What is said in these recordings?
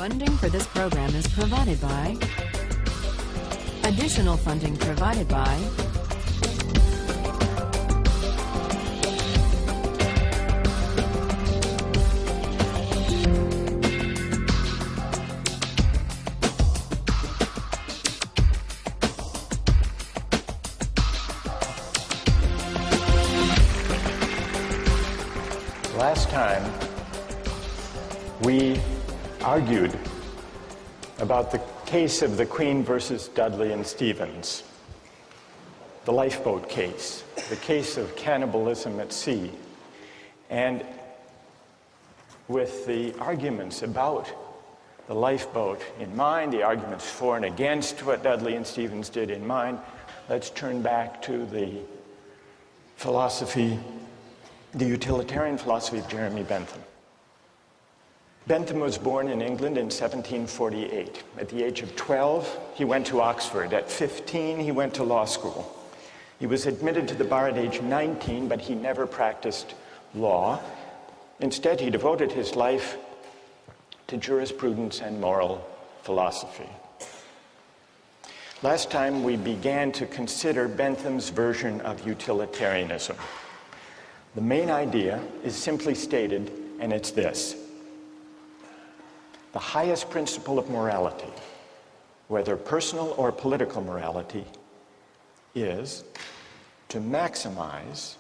Funding for this program is provided by. Additional funding provided by. Last time, we argued about the case of the Queen versus Dudley and Stevens, the lifeboat case, the case of cannibalism at sea. And with the arguments about the lifeboat in mind, the arguments for and against what Dudley and Stevens did in mind, let's turn back to the philosophy, the utilitarian philosophy of Jeremy Bentham. Bentham was born in England in 1748. At the age of 12, he went to Oxford. At 15, he went to law school. He was admitted to the bar at age 19, but he never practiced law. Instead, he devoted his life to jurisprudence and moral philosophy. Last time, we began to consider Bentham's version of utilitarianism. The main idea is simply stated, and it's this. The highest principle of morality, whether personal or political morality, is to maximize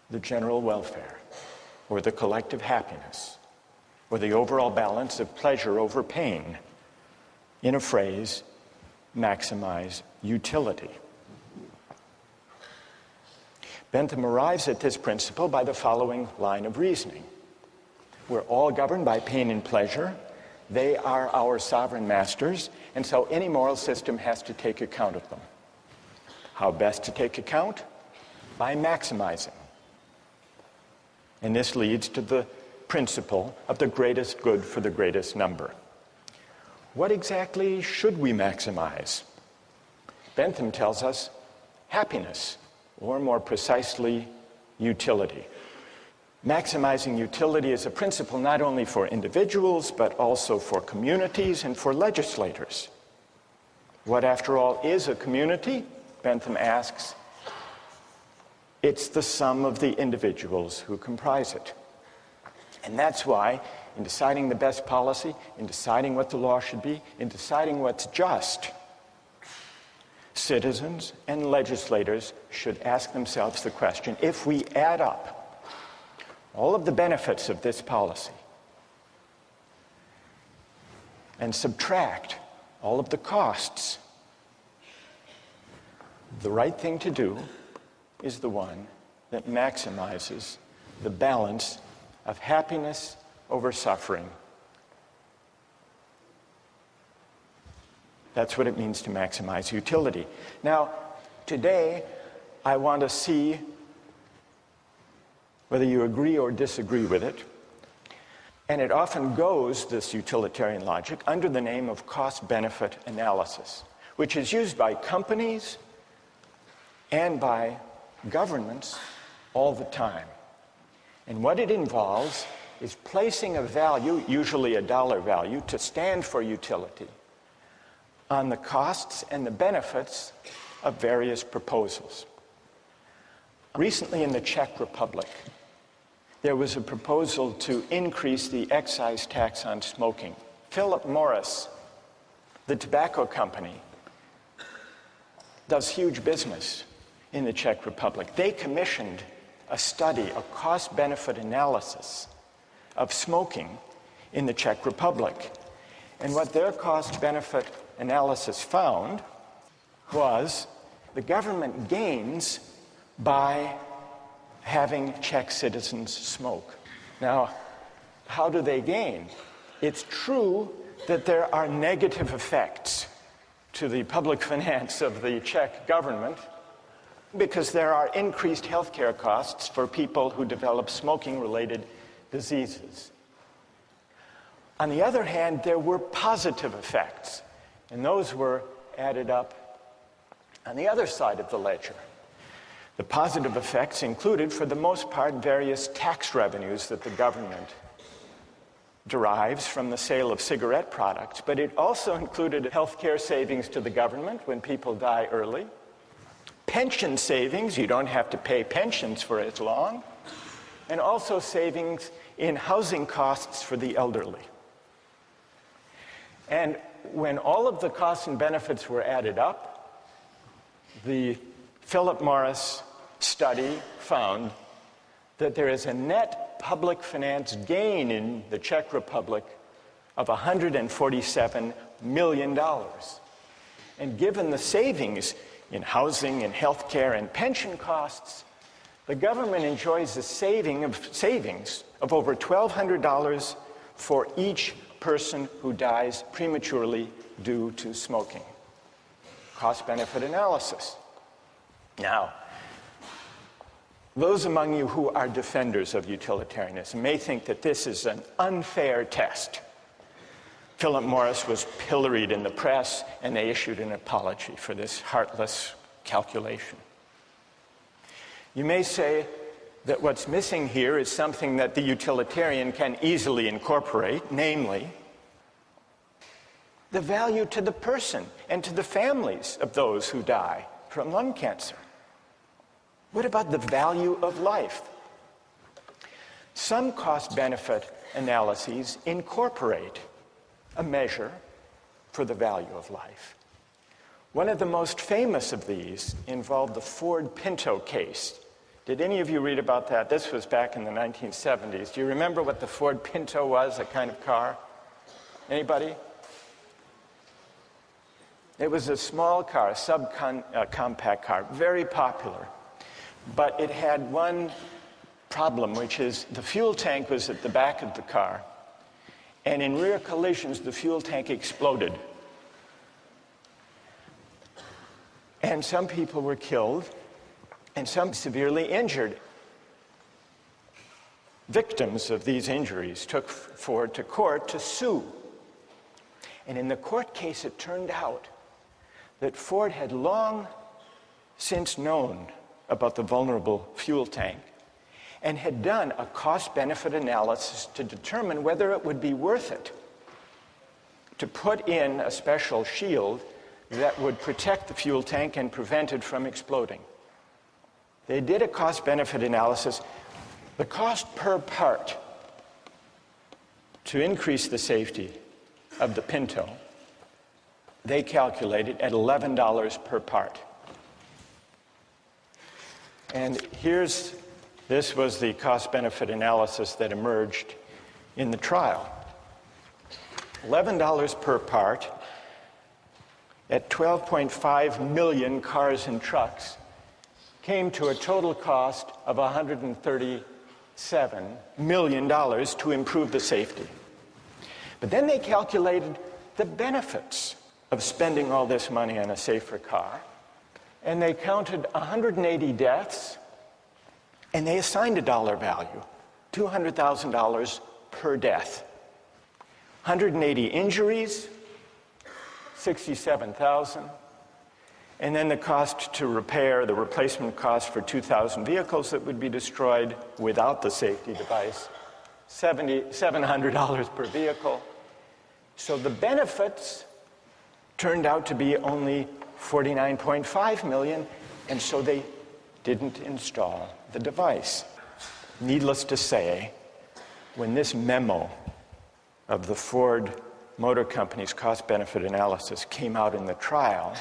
the general welfare, or the collective happiness, or the overall balance of pleasure over pain. In a phrase, maximize utility. Bentham arrives at this principle by the following line of reasoning. We're all governed by pain and pleasure. They are our sovereign masters, and so any moral system has to take account of them. How best to take account? By maximizing. And this leads to the principle of the greatest good for the greatest number. What exactly should we maximize? Bentham tells us happiness, or more precisely, utility. Maximizing utility is a principle not only for individuals, but also for communities and for legislators. What, after all, is a community? Bentham asks. It's the sum of the individuals who comprise it. And that's why, in deciding the best policy, in deciding what the law should be, in deciding what's just, citizens and legislators should ask themselves the question, if we add up all of the benefits of this policy and subtract all of the costs, the right thing to do is the one that maximizes the balance of happiness over suffering. That's what it means to maximize utility. Now, today, I want to see whether you agree or disagree with it. And it often goes, this utilitarian logic, under the name of cost-benefit analysis, which is used by companies and by governments all the time. And what it involves is placing a value, usually a dollar value, to stand for utility, on the costs and the benefits of various proposals. Recently in the Czech Republic, there was a proposal to increase the excise tax on smoking. Philip Morris, the tobacco company, does huge business in the Czech Republic. They commissioned a study, a cost-benefit analysis of smoking in the Czech Republic. And what their cost-benefit analysis found was the government gains by having Czech citizens smoke. Now, how do they gain? It's true that there are negative effects to the public finance of the Czech government because there are increased healthcare costs for people who develop smoking-related diseases. On the other hand, there were positive effects, and those were added up on the other side of the ledger. The positive effects included, for the most part, various tax revenues that the government derives from the sale of cigarette products, but it also included health care savings to the government when people die early, pension savings, you don't have to pay pensions for as long, and also savings in housing costs for the elderly. And when all of the costs and benefits were added up, the Philip Morris study found that there is a net public finance gain in the Czech Republic of $147 million. And given the savings in housing and health care and pension costs, the government enjoys a savings of over $1,200 for each person who dies prematurely due to smoking. Cost-benefit analysis. Now, those among you who are defenders of utilitarianism may think that this is an unfair test. Philip Morris was pilloried in the press, and they issued an apology for this heartless calculation. You may say that what's missing here is something that the utilitarian can easily incorporate, namely, the value to the person and to the families of those who die from lung cancer. What about the value of life? Some cost-benefit analyses incorporate a measure for the value of life. One of the most famous of these involved the Ford Pinto case. Did any of you read about that? This was back in the 1970s. Do you remember what the Ford Pinto was, a kind of car? Anybody? It was a small car, a subcompact car, very popular. But it had one problem, which is the fuel tank was at the back of the car. And in rear collisions, the fuel tank exploded. And some people were killed, and some severely injured. Victims of these injuries took Ford to court to sue. And in the court case, it turned out that Ford had long since known about the vulnerable fuel tank and had done a cost-benefit analysis to determine whether it would be worth it to put in a special shield that would protect the fuel tank and prevent it from exploding. They did a cost-benefit analysis. The cost per part to increase the safety of the Pinto, they calculated at $11 per part. And this was the cost-benefit analysis that emerged in the trial. $11 per part at 12.5 million cars and trucks came to a total cost of $137 million to improve the safety. But then they calculated the benefits of spending all this money on a safer car, and they counted 180 deaths, and they assigned a dollar value, $200,000 per death. 180 injuries, $67,000. And then the cost to repair, the replacement cost for 2,000 vehicles that would be destroyed without the safety device, $700 per vehicle. So the benefits turned out to be only $49.5 million, and so they didn't install the device. Needless to say, when this memo of the Ford Motor Company's cost-benefit analysis came out in the trial,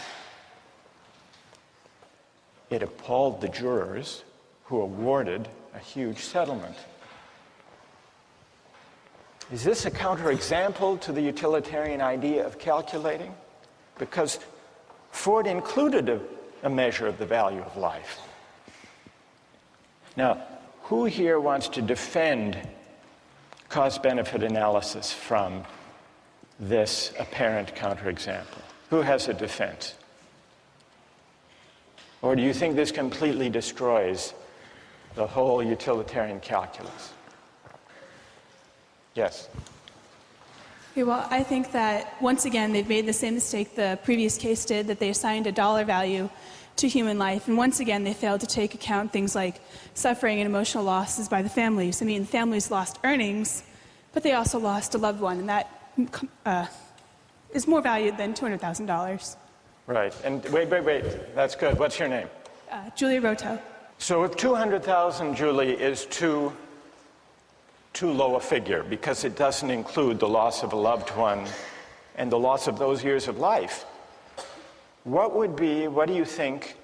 it appalled the jurors who awarded a huge settlement. Is this a counterexample to the utilitarian idea of calculating? Because Ford included a measure of the value of life. Now, who here wants to defend cost-benefit analysis from this apparent counterexample? Who has a defense? Or do you think this completely destroys the whole utilitarian calculus? Yes? Okay, well, I think that, once again, they've made the same mistake the previous case did, that they assigned a dollar value to human life. And once again, they failed to take account things like suffering and emotional losses by the families. I mean, families lost earnings, but they also lost a loved one, and that is more valued than $200,000. Right. And wait. That's good. What's your name? Julia Roto. So if 200,000, Julie, is too low a figure because it doesn't include the loss of a loved one and the loss of those years of life, what do you think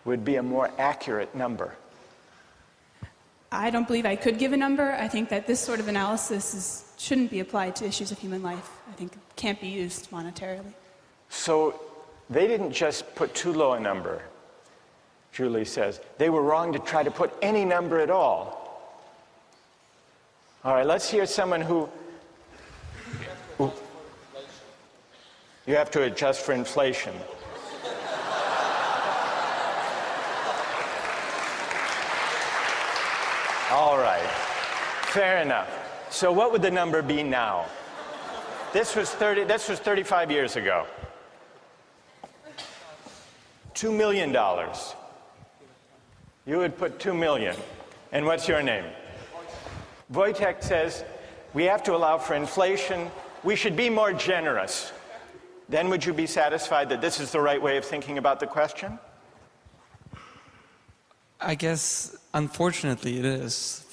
would be a more accurate number? I don't believe I could give a number. I think that this sort of analysis shouldn't be applied to issues of human life. I think it can't be used monetarily. So they didn't just put too low a number, Julie says. They were wrong to try to put any number at all. All right, let's hear someone who you have to adjust for inflation. All right, fair enough. So what would the number be now? This was 35 years ago. $2 million. You would put 2 million. And what's your name? Wojtek says, we have to allow for inflation. We should be more generous. Then would you be satisfied that this is the right way of thinking about the question? I guess, unfortunately, it is.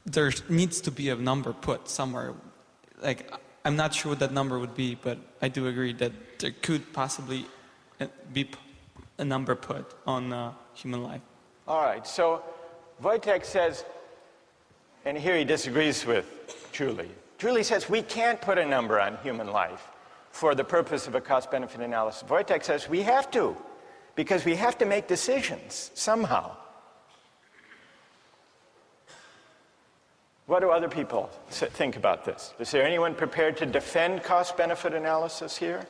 There needs to be a number put somewhere. Like, I'm not sure what that number would be, but I do agree that there could possibly be a number put on human life. All right, so Wojtek says, and here he disagrees with Julie. Julie says we can't put a number on human life for the purpose of a cost-benefit analysis. Wojtek says we have to, because we have to make decisions somehow. What do other people think about this? Is there anyone prepared to defend cost-benefit analysis here?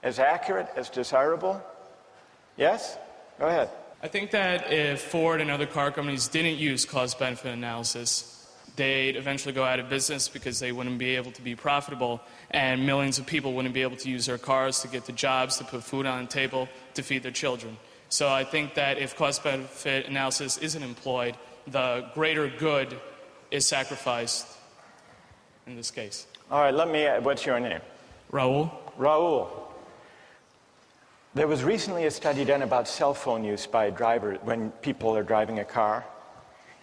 As accurate, as desirable? Yes? Go ahead. I think that if Ford and other car companies didn't use cost-benefit analysis, they'd eventually go out of business because they wouldn't be able to be profitable, and millions of people wouldn't be able to use their cars to get to jobs, to put food on the table, to feed their children. So I think that if cost-benefit analysis isn't employed, the greater good is sacrificed in this case. All right, what's your name? Raul? Raul. There was recently a study done about cell phone use by drivers when people are driving a car,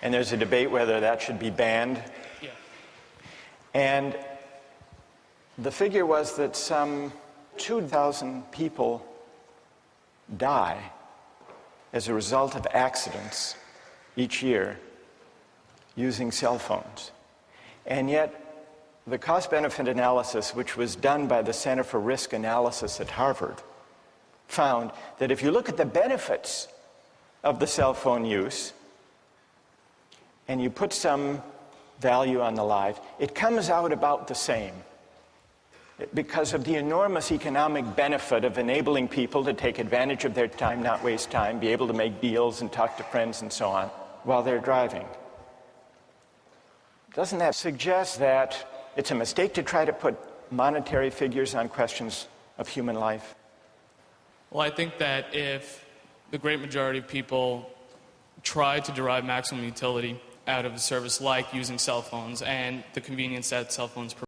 and there's a debate whether that should be banned. Yeah. And the figure was that some 2,000 people die as a result of accidents each year using cell phones. And yet, the cost-benefit analysis, which was done by the Center for Risk Analysis at Harvard, found that if you look at the benefits of the cell phone use and you put some value on the life, it comes out about the same because of the enormous economic benefit of enabling people to take advantage of their time, not waste time, be able to make deals and talk to friends and so on while they're driving. Doesn't that suggest that it's a mistake to try to put monetary figures on questions of human life? Well, I think that if the great majority of people try to derive maximum utility out of a service like using cell phones and the convenience that cell phones provide,